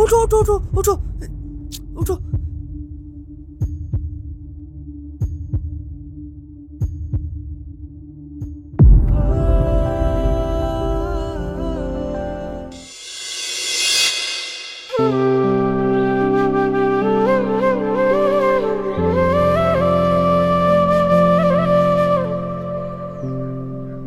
ওঠো ওঠো ওঠো ওঠো ওঠো।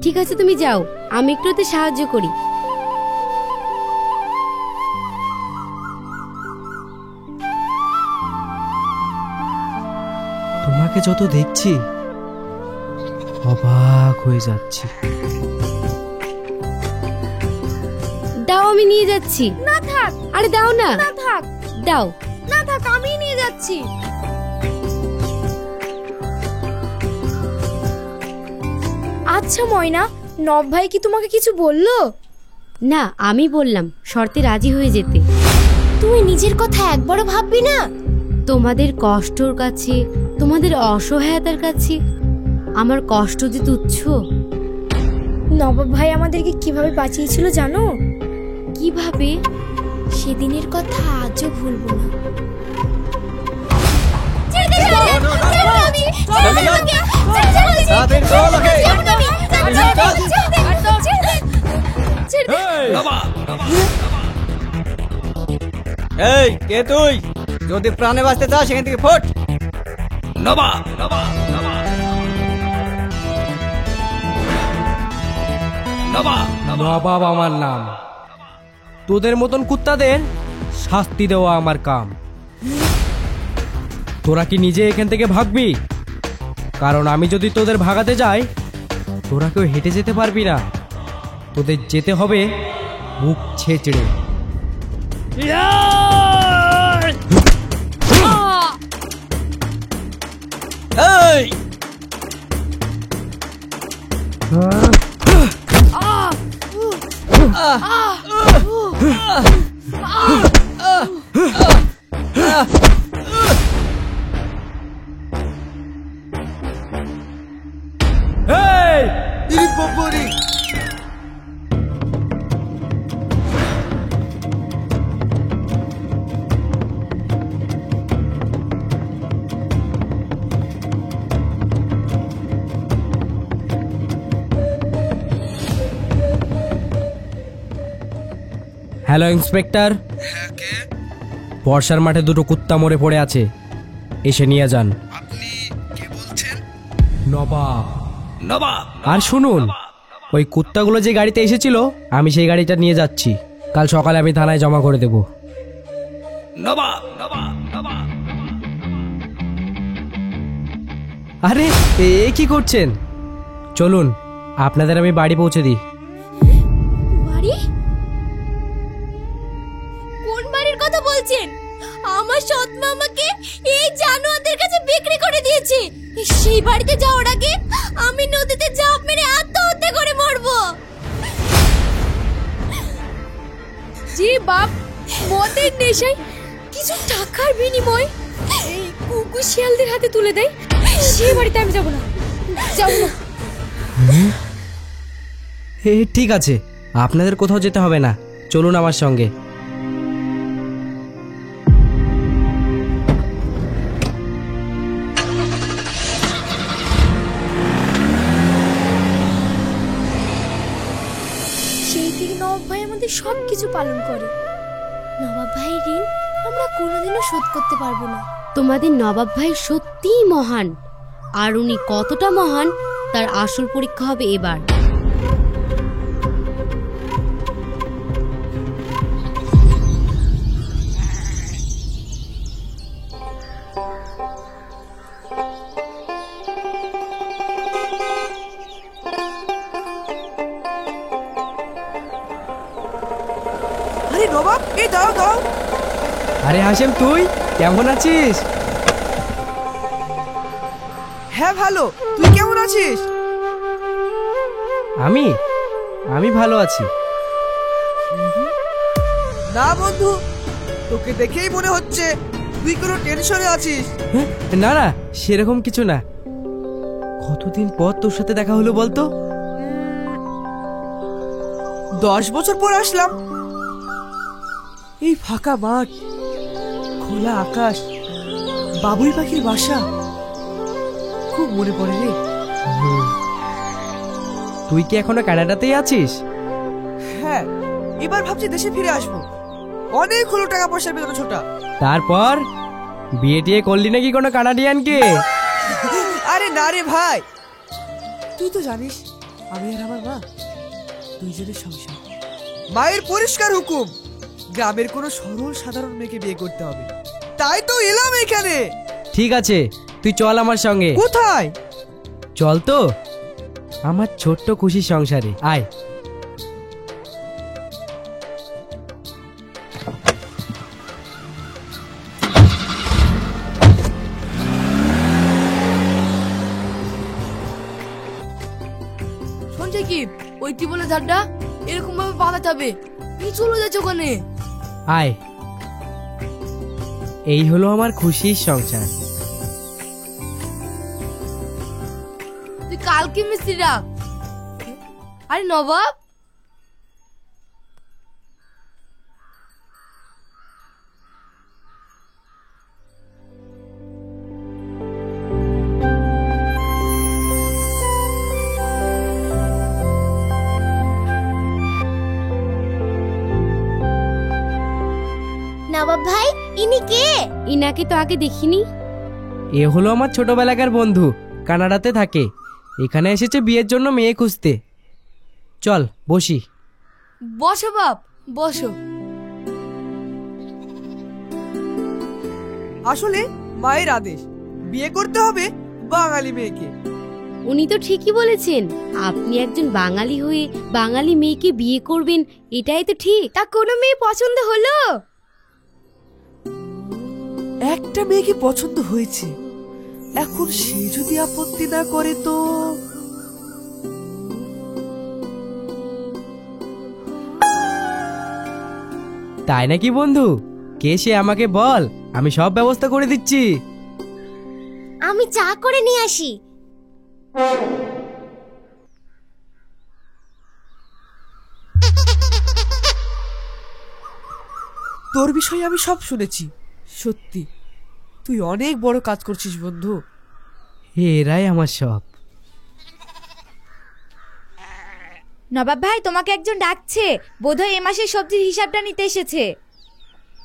ঠিক আছে, তুমি যাও, আমি একটু ওতে সাহায্য করি। তোমাকে যত দেখছি অবাক হয়ে যাচ্ছি। দাও, আমি নিয়ে যাচ্ছি। না থাক। আরে দাও না। না থাক। দাও। না থাক, আমি নিয়ে যাচ্ছি। আচ্ছা ময়না, নব ভাই কি তোমাকে কিছু বললো? না, আমি বললাম শর্তে রাজি হয়ে যেতে। তুই নিজের কথা একবারও ভাববি না? তোমাদের কষ্টর কাছে, তোমাদের অসহায়তার কাছে আমার কষ্ট যে তুচ্ছ। নবাব ভাই আমাদেরকে কিভাবে বাঁচিয়েছিল জানো? কিভাবে? সেদিনের কথা আজও ভুলবো না। এই কে তুই? যদি প্রাণে বাঁচতে চাস সেখান থেকে ফোট। নবাব নবাব নবাব নবাব আমার নাম। তোদের মতন কুত্তাদের শাস্তি দেওয়া আমার কাম। তোরা কি নিজে এখান থেকে ভাগবি? কারণ আমি যদি তোদের ভাগাতে যাই, তোরা কেউ হেঁটে যেতে পারবি না। তোদের যেতে হবে বুক ছেঁচড়ে। এই হ্যালো ইন্সপেক্টর। বর্ষার মাঠে দুটো কুত্তা মরে পড়ে আছে, এসে নিয়ে যান। আপনি কে বলছেন? নবাব। নবাব আর শুনুন, ওই কুত্তাগুলো যে গাড়িতে এসেছিল, আমি সেই গাড়িটা নিয়ে যাচ্ছি। কাল সকালে আমি থানায় জমা করে দেব। নবাব নবাব নবাব আরে এ কি করছেন? চলুন আপনাদের আমি বাড়ি পৌঁছে দিই। বাড়ি? কোন বাড়ির কথা বলছেন? আমার সৎ মা আমাকে এই জানোয়ারদের কাছে বিক্রি করে দিয়েছে। সেই বাড়িতে যাওয়ার আগে আমি নদীতে ঝাঁপ মেরে আত্মহত্যা করে মরবো। যে বাপ মদের নেশায় কিছু টাকার বিনিময় এই কুকুর শিয়ালদের হাতে তুলে দেয়, সেই বাড়িতে আমি যাব না, যাব না। ঠিক আছে, আপনাদের কোথাও যেতে হবে না, চলুন আমার সঙ্গে। সেই থেকে নবাব ভাই আমাদের সব কিছু পালন করে। নবাব ভাইয়ের ঋণ আমরা কোনোদিনও শোধ করতে পারবো না। তোমাদের নবাব ভাই সত্যিই মহান, আর উনি কতটা মহান তার আসল পরীক্ষা হবে এবার। আরে নবাব, এই দাও দাও। আরে হাশেম, তুই কেমন আছিস? হ্যাঁ ভালো, তুই কেমন আছিস? আমি ভালো আছি। না বন্ধু, তোকে দেখেই মনে হচ্ছে তুই কোনো টেনশনে আছিস। না না, সেরকম কিছু না। কতদিন পর তোর সাথে দেখা হলো বলতো? 10 বছর পর আসলাম। এই ফাঁকা মাঠ, খোলা আকাশ, বাবুই পাখির বাসা খুব মনে পড়ে রে। তুই কি এখনো কানাডাতেই আছিস? হ্যাঁ, এবার ভাবছি দেশে ফিরে আসবো। অনেক হলো টাকা পয়সার বেতন ছোটা। তারপর বিয়ে টিয়ে করলি নাকি কোনো কানাডিয়ানকে? আরে না রে ভাই, তুই তো জানিস আমি আর আমার মা দুইজনের সংসার। মায়ের পরিষ্কার হুকুম, গ্রামের কোনো সরল সাধারণ মেয়েকে বিয়ে করতে হবে। তাই তো এলাম এখানে। ঠিক আছে, তুই চল আমার সঙ্গে। কোথায়? চল তো আমার ছোট্ট খুশির সংসারে, আয়। শুনছে কি ওই টিবলে ধারটা এরকম ভাবে পালাতে হবে? কি চলে যাচ্ছে ওখানে? আয়, এই হলো আমার খুশির সংসার। তুই কালকে মিস্ত্রি ডাক। আরে নবাব, নবাব ভাই, ইনি কে? ইনাকে তো আগে দেখিনি। এ হলো আমার ছোটবেলাকার বন্ধু, কানাডাতে থাকে। এখানে এসেছে বিয়ের জন্য মেয়ে খুঁজতে। চল বসি। বসো বাপ, বসো। আসলে মায়ের আদেশ, বিয়ে করতে হবে বাঙালি মেয়েকে। উনি তো ঠিকই বলেছেন, আপনি একজন বাঙালি হয়ে বাঙালি মেয়েকে বিয়ে করবেন, এটাই তো ঠিক। তা কোনো মেয়ে পছন্দ হলো? একটা মেয়েকে পছন্দ হয়েছে, এখন সে যদি আপত্তি না করে তো। তাই নাকি বন্ধু? কে সে আমাকে বল, আমি সব ব্যবস্থা করে দিচ্ছি। আমি চা করে নিয়ে আসি। তোর বিষয়ে আমি সব শুনেছি। সত্যি তুই অনেক বড় কাজ করছিস বন্ধু। এরাই আমার সব। নবাব ভাই, তোমাকে একজন ডাকছে, বোধহয় এ মাসের সবজির হিসাবটা নিতে এসেছে।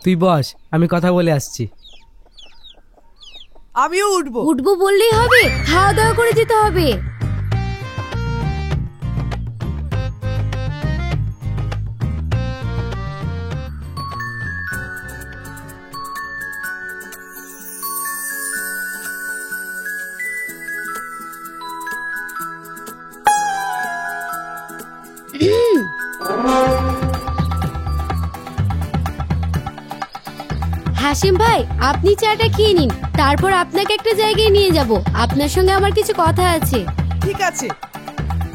তুই বস, আমি কথা বলে আসছি। আমিও উঠবো। উঠবো বললেই হবে? খাওয়া দাওয়া করে যেতে হবে। হাসিম ভাই, আপনি চাটা খেয়ে নিন, তারপর আপনাকে একটা জায়গায় নিয়ে যাব। আপনার সঙ্গে আমার কিছু কথা আছে। ঠিক আছে,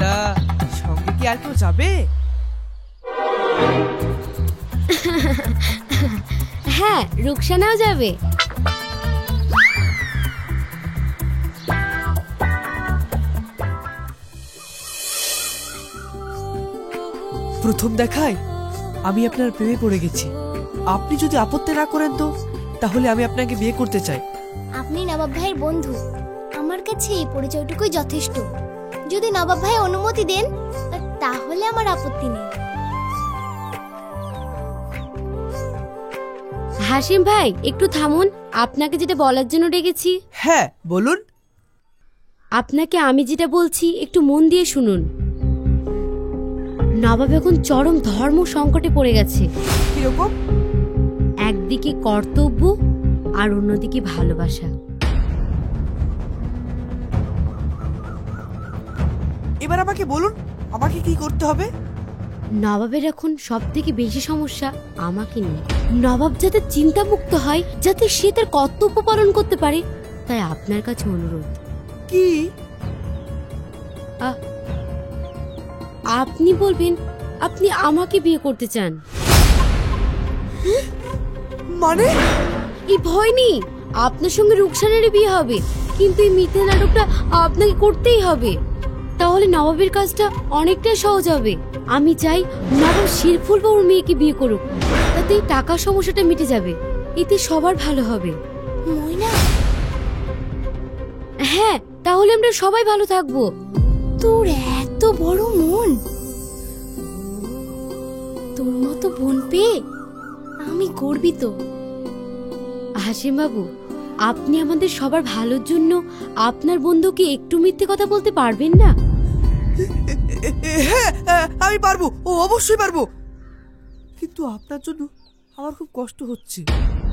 তা সঙ্গে কি আর কেউ যাবে? হ্যাঁ, রুকসানাও যাবে। প্রথম দেখায় আমি আপনার প্রেমে পড়ে গেছি। আপনি যদি আপত্তি না করেন তো তাহলে আমি আপনাকে বিয়ে করতে চাই। আপনি নবাব ভাইয়ের বন্ধু, আমার কাছে এই পরিচয়টুকুই যথেষ্ট। যদি নবাব ভাই অনুমতি দেন তাহলে আমার আপত্তি নেই। হাসিম ভাই, একটু থামুন, আপনাকে যেটা বলার জন্য ডেকেছি। হ্যাঁ বলুন। আপনাকে আমি যেটা বলছি একটু মন দিয়ে শুনুন। নবাব এখন চরম ধর্ম সংকটে পড়ে গেছে। কিরকম? একদিকে কর্তব্য আর অন্যদিকে ভালোবাসা। এবার আমাকে বলুন, আমাকে কি করতে হবে? নবাবের এখন সব থেকে বেশি সমস্যা আমাকে নিয়ে। নবাব যাতে চিন্তামুক্ত হয়, যাতে সে তার কর্তব্য পালন করতে পারে, তাই আপনার কাছে অনুরোধ। কি? আপনি বলবেন আপনি আমাকে বিয়ে করতে চান। মানে? এই ভয় নেই, আপনার সঙ্গে রুকসানারই বিয়ে হবে, কিন্তু এই মিথ্যে নাটকটা আপনাকে করতেই হবে। তাহলে নবাবের কাজটা অনেকটাই সহজ হবে। আমি চাই নবাব শিরফুল বাবুর মেয়েকে বিয়ে করুক, তাতে টাকার সমস্যাটা মিটে যাবে, এতে সবার ভালো হবে। ময়না, হ্যাঁ, তাহলে আমরা সবাই ভালো থাকবো। তোর এত বড় মন, তোর মতো বোন পেয়ে আমি গর্বিত। হাসিম বাবু, আপনি আমাদের সবার ভালোর জন্য আপনার বন্ধুকে একটু মিথ্যে কথা বলতে পারবেন না? হ্যাঁ, আমি পারবো, ও অবশ্যই পারবো, কিন্তু আপনার জন্য আমার খুব কষ্ট হচ্ছে।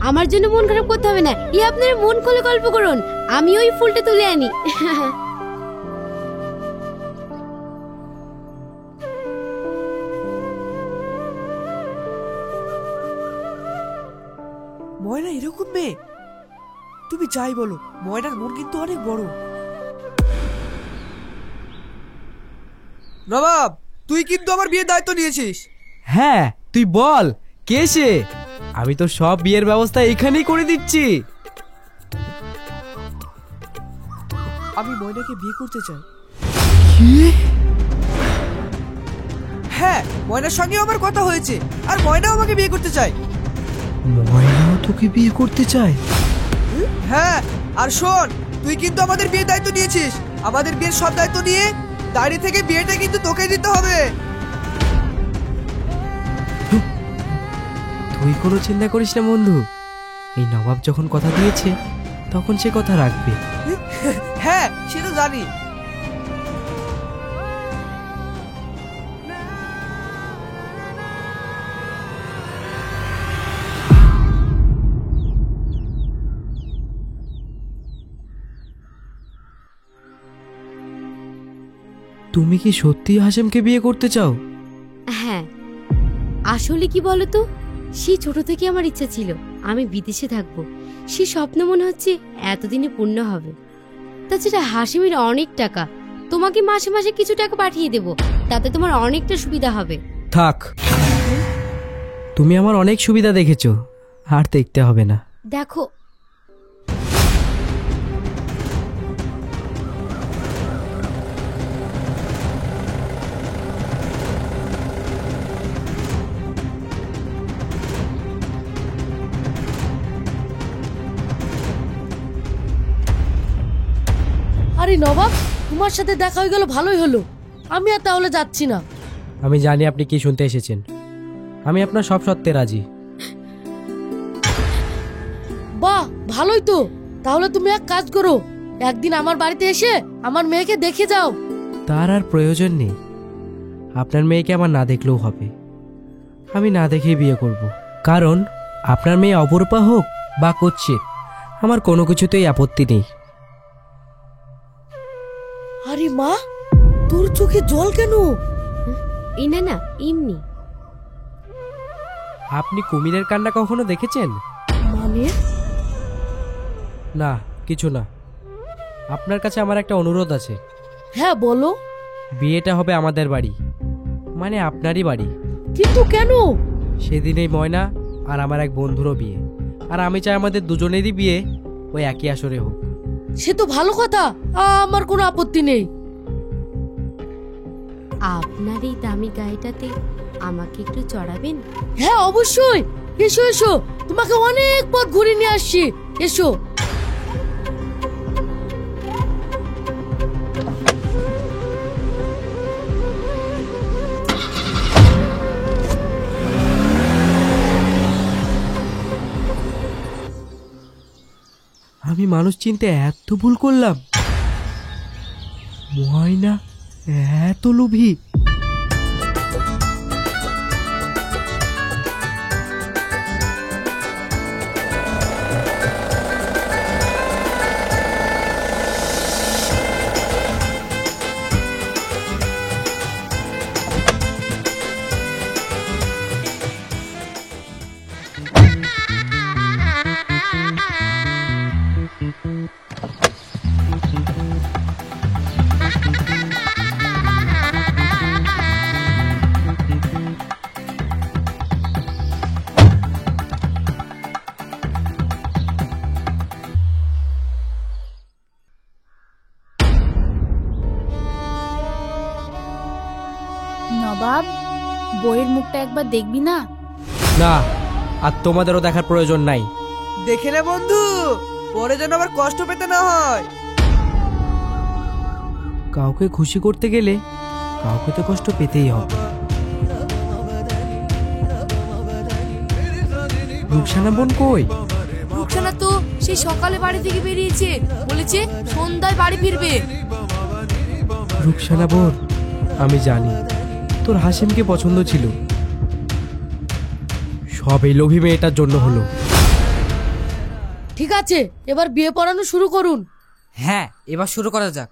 আমার জন্য মন খারাপ করতে হবে না, আপনারা মন খুলে গল্প করুন, আমি ওই ফুলটা তুলে আনি। ময়না এরকম মেয়ে? তুমি যাই বলো, ময়নার মন কিন্তু অনেক বড়। নবাব, তুই কিন্তু আমার বিয়ের দায়িত্ব নিয়েছিস। হ্যাঁ, তুই বল কে সে? আমি তো সব বিয়ের ব্যবস্থা এখানেই করে দিচ্ছি। আমি ময়নাকে বিয়ে করতে চাই। হ্যাঁ, ময়নার সঙ্গে আমার কথা হয়েছে, আর ময়নাও আমাকে বিয়ে করতে চায়। ময়নাও তোকে বিয়ে করতে চায়? হ্যাঁ, আর শোন, তুই কিন্তু আমাদের বিয়ের দায়িত্ব নিয়েছিস। আমাদের বিয়ের সব দায়িত্ব নিয়ে দাঁড়িয়ে থেকে বিয়েটা কিন্তু তোকে দিতে হবে। তুই কোনো চিন্তা করিস না বন্ধু, এই নবাব যখন কথা দিয়েছে তখন সে কথা রাখবে। হ্যাঁ, সে তো জানি। তুমি কি সত্যি হাসেমকে বিয়ে করতে চাও? হ্যাঁ, আসলে কি বলতো, সেই ছোট থেকে আমার ইচ্ছা ছিল আমি বিদেশে থাকবো। সে স্বপ্ন মনে হচ্ছে এতদিনে পূর্ণ হবে। তাছাড়া হাসিমের অনেক টাকা, তোমাকে মাসে মাসে কিছু টাকা পাঠিয়ে দেব, তাতে তোমার অনেকটা সুবিধা হবে। থাক, তুমি আমার অনেক সুবিধা দেখেছো, আর দেখতে হবে না। দেখো, আরে নবাব, তোমার সাথে দেখা হয়ে গেল, ভালোই হলো। আমি আর তাহলে যাচ্ছি না। আমি জানি আপনি কি শুনতে এসেছেন, আমি আপনার সব সত্ত্বে রাজি। বাহ, ভালোই তো। তাহলে তুমি এক কাজ করো, একদিন আমার বাড়িতে এসে আমার মেয়েকে দেখে যাও। তার আর প্রয়োজন নেই, আপনার মেয়েকে আমার না দেখলেও হবে। আমি না দেখেই বিয়ে করব, কারণ আপনার মেয়ে অপরূপা হোক বা কুৎসিত, আমার কোনো কিছুতেই আপত্তি নেই। আরে মা, তোর চোখে জল কেন? এই না না, এমনি। আপনি কুমিরের কান্না কখনো দেখেছেন? মানে? না, কিছু না। আপনার কাছে আমার একটা অনুরোধ আছে। হ্যাঁ বলো। বিয়েটা হবে আমাদের বাড়ি, মানে আপনারই বাড়ি। কিন্তু কেন? সেদিনেই ময়না আর আমার এক বন্ধুরও বিয়ে, আর আমি চাই আমাদের দুজনেরই বিয়ে ওই একই আসরে হোক। সে তো ভালো কথা, আমার কোনো আপত্তি নেই। আপনার এই দামি গাড়িটাতে আমাকে একটু চড়াবেন? হ্যাঁ অবশ্যই, এসো এসো, তোমাকে অনেক পথ ঘুরে নিয়ে আসছি, এসো। আমি মানুষ চিনতে এত ভুল করলাম? ময়না এত লোভী? মুখটা একবার দেখবি না? না, আর তোমাদেরও দেখার প্রয়োজন নাই। দেখে নে বন্ধু, পরে যেন আবার কষ্ট পেতে না হয়। কাউকে খুশি করতে গেলে কাউকে তো কষ্ট পেতেই হবে। রুকসানা বোন কই? রুকসানা তো সেই সকালে বাড়ি থেকে বেরিয়েছে, বলেছে সন্ধ্যায় বাড়ি ফিরবে। রুকসানা বোন, আমি জানি তোর হাসিমকে পছন্দ ছিল, সব এই লোভী মেয়েটার জন্য হলো। ঠিক আছে, এবার বিয়ে পড়ানো শুরু করুন। হ্যাঁ, এবার শুরু করা যাক।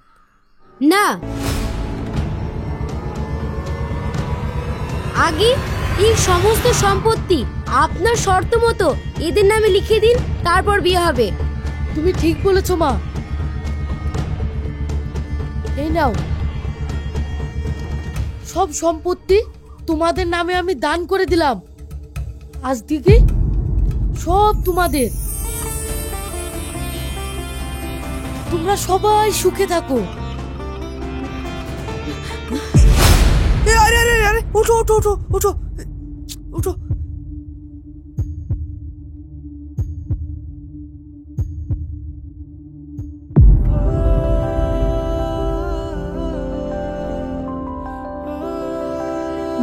না, আগে এই সমস্ত সম্পত্তি আপনার শর্ত মতো এদের নামে লিখিয়ে দিন, তারপর বিয়ে হবে। তুমি ঠিক বলেছো মা। এই নাও, সব সম্পত্তি তোমাদের নামে আমি দান করে দিলাম। আজ থেকে সব তোমাদের। তোমরা সবাই সুখে থাকো। আরে আরে আরে, উঠো উঠো উঠো উঠো উঠো।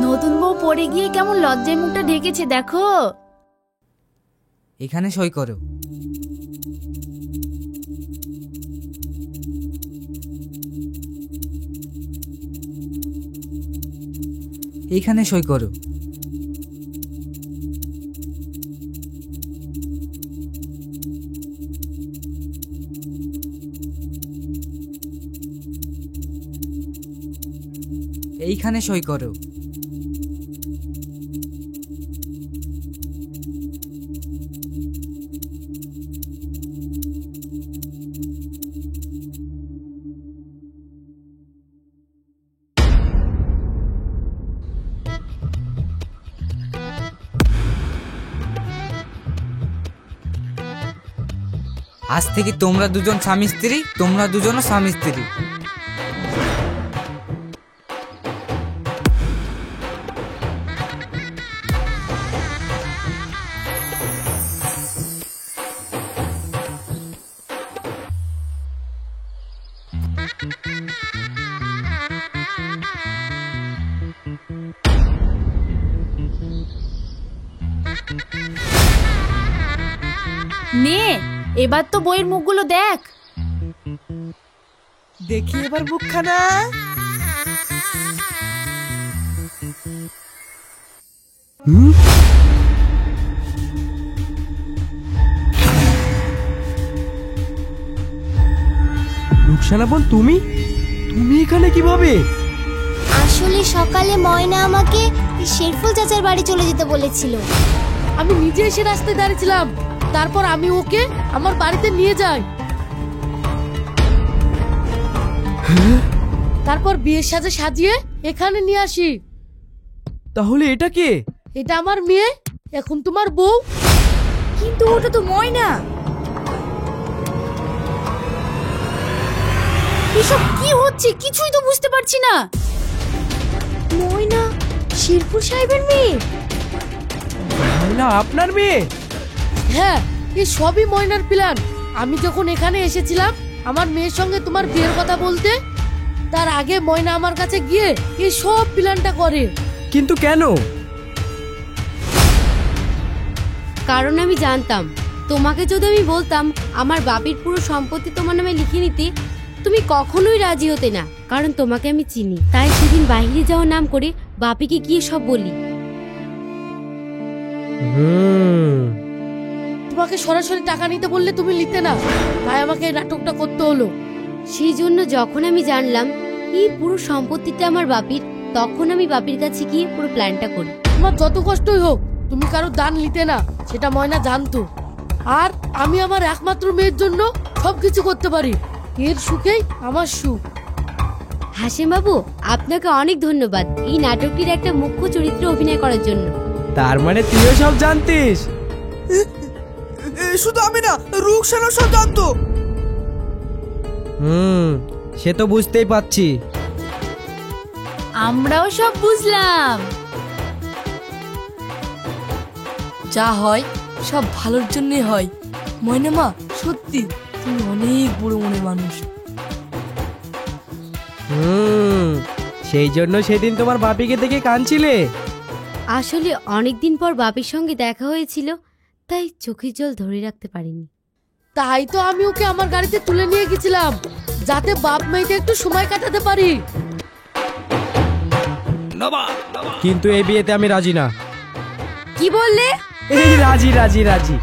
নতুন বউ পড়ে গিয়ে কেমন লজ্জায় মুখটা ঢেকেছে দেখো। এখানে সই করো। এইখানে সই করো। এইখানে সই করো। আজ থেকে তোমরা দুজন স্বামী স্ত্রী, তোমরা দুজনও স্বামী স্ত্রী। নে, এবার তো বইয়ের মুখগুলো দেখ। দেখি এবার মুখখানা। রুকসানা বোন, তুমি তুমি এখানে কিভাবে? আসলে সকালে ময়না আমাকে শেরফুল চাচার বাড়ি চলে যেতে বলেছিল। আমি নিজে এসে রাস্তায় দাঁড়িয়েছিলাম, তারপর আমি ওকে আমার বাড়িতে নিয়ে যাই। তারপর বিয়ের সাজে সাজিয়ে এখানে নিয়ে আসি। তাহলে এটা কে? এটা আমার মেয়ে, এখন তোমার বউ। কিন্তু ওটা তো ময়না। এসব কি হচ্ছে কিছুই তো বুঝতে পারছি না। ময়না শিরপুর সাহেবের মেয়ে? না, আপনার মেয়ে? হ্যাঁ, এই সবই ময়নার প্ল্যান। আমি যখন এখানে এসেছিলাম আমার মেয়ের সঙ্গে তোমার বিয়ের কথা বলতে, তার আগে ময়না আমার কাছে গিয়ে এই সব প্ল্যানটা করে। কিন্তু কেন? কারণ আমি জানতাম তোমাকে যদি আমি বলতাম আমার বাপির পুরো সম্পত্তি তোমার নামে লিখে নিতে, তুমি কখনোই রাজি হতে না। কারণ তোমাকে আমি চিনি, তাই সেদিন বাইরে যাওয়ার নাম করে বাপিকে গিয়ে সব বলি। তোমাকে সরাসরি টাকা নিতে বললে তুমি নিতে না, তাই আমাকে এই নাটকটা করতে হলো। সেই জন্য যখন আমি জানলাম এই পুরো সম্পত্তিটা আমার বাপির, তখন আমি বাপির কাছে গিয়ে পুরো প্ল্যানটা করি। তোমার যত কষ্টই হোক তুমি কারো দান নিতে না, সেটা ময়না জানতো। আর আমি আমার একমাত্র মেয়ের জন্য সবকিছু করতে পারি। এর সুখেই আমার সুখ। হাসিম বাবু, আপনাকে অনেক ধন্যবাদ এই নাটকটির একটা মুখ্য চরিত্রে অভিনয় করার জন্য। তার মানে তুইও সব জানতিস? শুধু আমি না, রুকসানা সব জানতো। সে তো বুঝতেই পারছি। আমরাও সব বুঝলাম। যা হয় সব ভালোর জন্যই হয়। ময়না মা, সত্যি তুমি অনেক বড় মনের মানুষ। সেই জন্য সেদিন তোমার বাপিকে দেখে কাঁদছিলে। আসলে অনেকদিন পর বাপির সঙ্গে দেখা হয়েছিল, তাই চোখের জল ধরে রাখতে পারিনি। তাই তো আমি ওকে আমার গাড়িতে তুলে নিয়ে গেছিলাম, যাতে বাপ মেয়েতে একটু সময় কাটাতে পারি। নবাব নবাব কিন্তু এই বিয়েতে আমি রাজি না। কি বললে? এই রাজি রাজি রাজি